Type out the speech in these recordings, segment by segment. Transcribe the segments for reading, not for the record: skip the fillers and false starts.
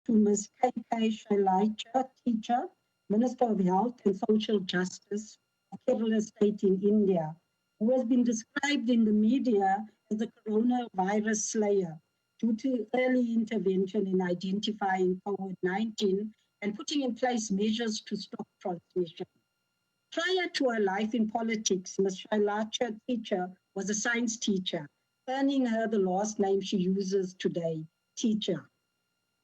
to Ms. K.K. Shailacha, teacher, Minister of Health and Social Justice of Kerala State in India, who has been described in the media as the coronavirus slayer due to early intervention in identifying COVID-19 and putting in place measures to stop transmission. Prior to her life in politics, Ms. Shailacha, teacher, was a science teacher, earning her the last name she uses today, teacher.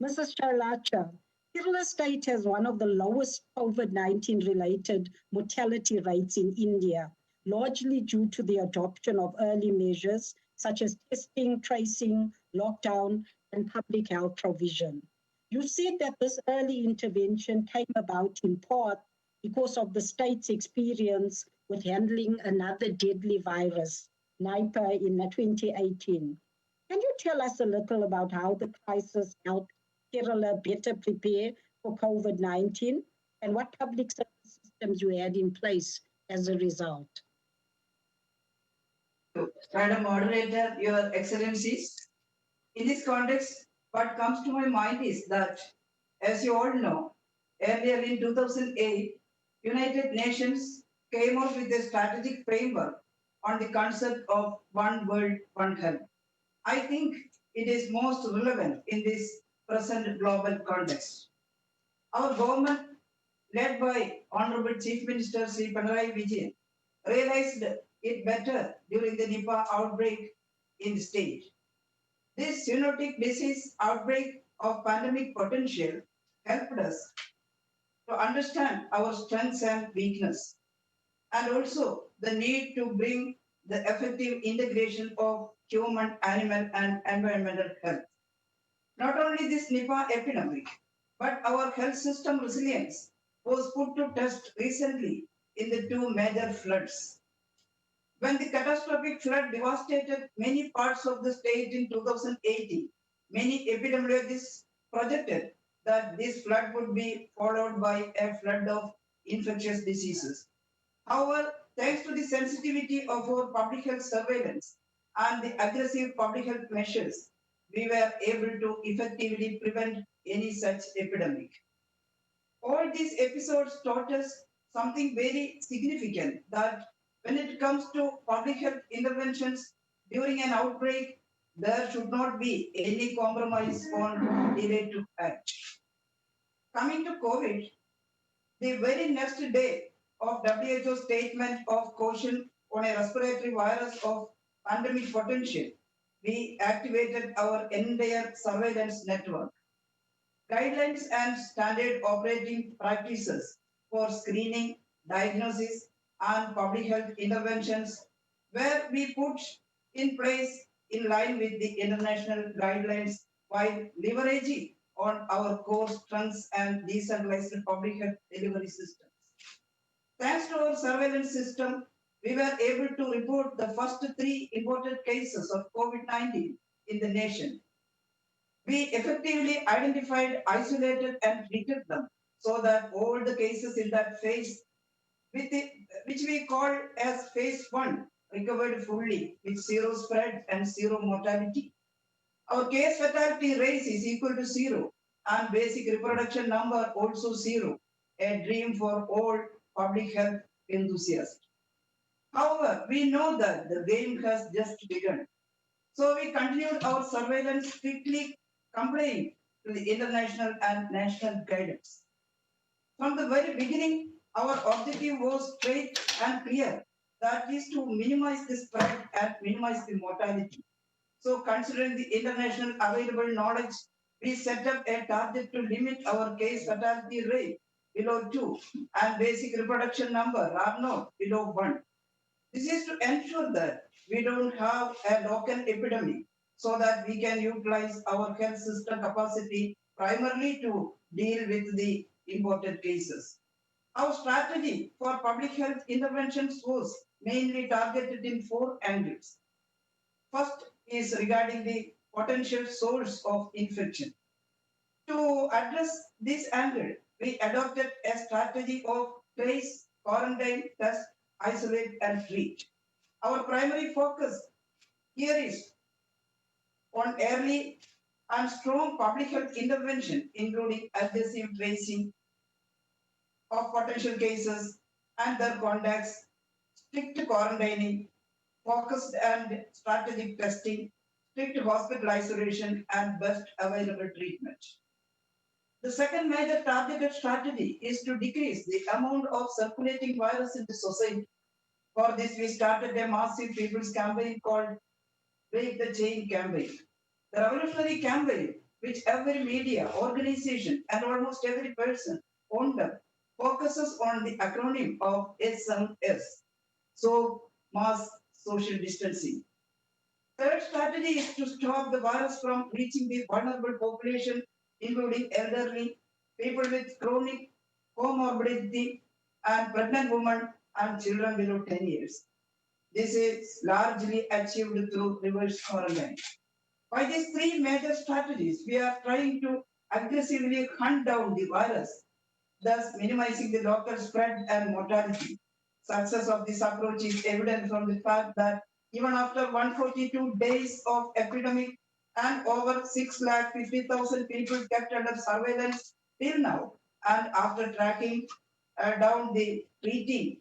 Mrs. Shailacha, Kerala State has one of the lowest COVID-19 related mortality rates in India, largely due to the adoption of early measures such as testing, tracing, lockdown, and public health provision. You said that this early intervention came about in part because of the state's experience with handling another deadly virus, Nipah, in 2018. Can you tell us a little about how the crisis helped Kerala better prepare for COVID-19 and what public service systems you had in place as a result? Madam Moderator, Your Excellencies, in this context, what comes to my mind is that, as you all know, earlier in 2008, United Nations came up with a strategic framework on the concept of One World, One Health. I think it is most relevant in this present global context. Our government, led by Honorable Chief Minister Sri Pinarayi Vijayan, realized it better during the Nipah outbreak in the state. This zoonotic disease outbreak of pandemic potential helped us to understand our strengths and weakness, and also the need to bring the effective integration of human, animal, and environmental health. Not only this Nipah epidemic, but our health system resilience was put to test recently in the two major floods. When the catastrophic flood devastated many parts of the state in 2018, many epidemiologists projected that this flood would be followed by a flood of infectious diseases. However, thanks to the sensitivity of our public health surveillance and the aggressive public health measures, we were able to effectively prevent any such epidemic. All these episodes taught us something very significant, that when it comes to public health interventions during an outbreak, there should not be any compromise on delay to act. Coming to COVID, the very next day of WHO statement of caution on a respiratory virus of pandemic potential, we activated our entire surveillance network. Guidelines and standard operating practices for screening, diagnosis, and public health interventions were we put in place in line with the international guidelines while leveraging on our core strengths and decentralized public health delivery systems. Thanks to our surveillance system, we were able to report the first three imported cases of COVID-19 in the nation. We effectively identified, isolated, and treated them so that all the cases in that phase, which we call as phase 1, recovered fully with zero spread and zero mortality. Our case fatality rate is equal to 0 and basic reproduction number also 0, a dream for all public health enthusiasts. However, we know that the game has just begun. So we continued our surveillance, strictly complying to the international and national guidance. From the very beginning, our objective was straight and clear, that is to minimize the spread and minimize the mortality. So considering the international available knowledge, we set up a target to limit our case fatality rate below 2 and basic reproduction number R0 below 1. This is to ensure that we don't have a local epidemic so that we can utilize our health system capacity primarily to deal with the imported cases. Our strategy for public health interventions was mainly targeted in 4 angles. First is regarding the potential source of infection. To address this angle, we adopted a strategy of trace, quarantine, test, isolate, and treat. Our primary focus here is on early and strong public health intervention, including aggressive tracing of potential cases and their contacts, strict quarantining, focused and strategic testing, strict hospital isolation, and best available treatment. The second major targeted strategy is to decrease the amount of circulating virus in the society. For this, we started a massive people's campaign called Break the Chain campaign. The revolutionary campaign, which every media, organization, and almost every person owned up, focuses on the acronym of SMS. So, mass social distancing. Third strategy is to stop the virus from reaching the vulnerable population, including elderly, people with chronic comorbidity, and pregnant women and children below 10 years. This is largely achieved through reverse quarantine. By these three major strategies, we are trying to aggressively hunt down the virus, thus minimizing the local spread and mortality. Success of this approach is evident from the fact that even after 142 days of epidemic and over 650,000 people kept under surveillance till now, and after tracking down the treating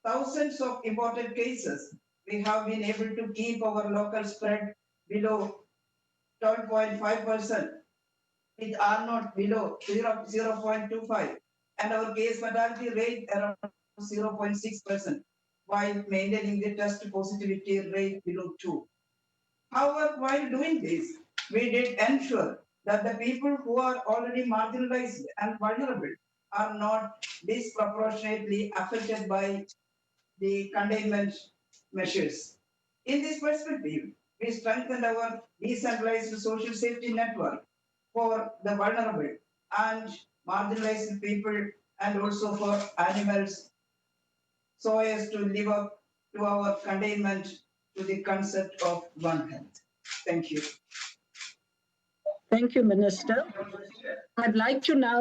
thousands of imported cases, we have been able to keep our local spread below 12.5%, with R naught below 0.25, and our case fatality rate around 0.6%, while maintaining the test positivity rate below 2. However, while doing this, we did ensure that the people who are already marginalized and vulnerable are not disproportionately affected by the containment measures. In this perspective, we strengthened our decentralized social safety network for the vulnerable and marginalized people and also for animals so as to live up to our containment to the concept of One Health. Thank you. Thank you, Minister. I'd like to now